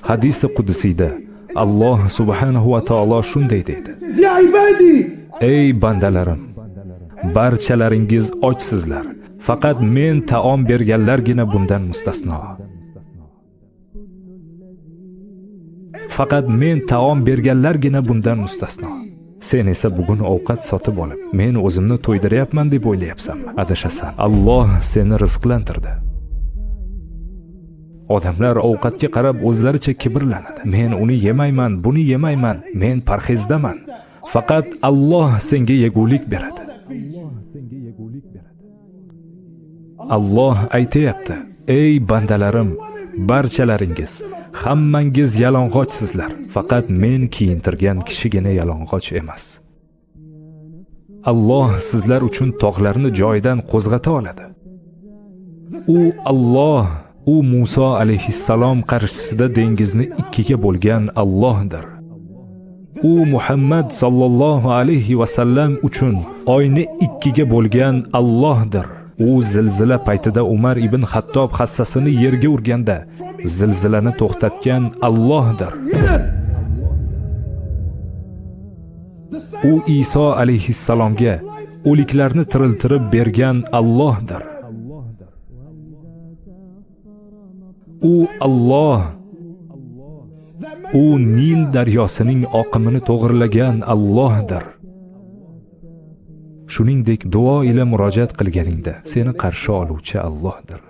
Hadis-i qudusiyda Alloh subhanahu va taolo shunday deydi: Ey bandalarim, barchalaringiz ochsizlar, faqat men taom berganlargina bundan mustasno. Faqat men taom berganlargina bundan mustasno. Sen esa bugun ovqat sotib olib, men o'zimni to'ydiryapman deb o'ylayapsanmi? Adashasan. Alloh seni rizqlantirdi. Odamlar ovqatga qarab o'zlaricha kibrlanadi. Men uni yemayman, buni yemayman, men parhezdaman. Faqat Alloh senga yegulik beradi. Alloh aytayapti: Ey bandalarim, barchalaringiz, hammangiz yalang'ochsizlar, faqat men kiyintirgan kishigina yalang'och emas. Alloh sizlar uchun tog'larni joyidan qo'zg'ata oladi. U Muso alayhissalom qarshisida dengizni ikkiga bo'lgan Allohdir. U Muhammad sallallohu alayhi va sallam uchun oyni ikkiga bo'lgan Allohdir. U zilzila paytida Umar ibn Xattob hassasini yerga urganda zilzilani to'xtatgan Allohdir. U Iso alayhissalomga o'liklarni tiriltirib bergan Allohdir. U Alloh, u Nil daryosining oqimini to'g'irlagan Allohdir. Shuningdek, duo ila murojaat qilganingda seni qarshi oluvchi Allohdir.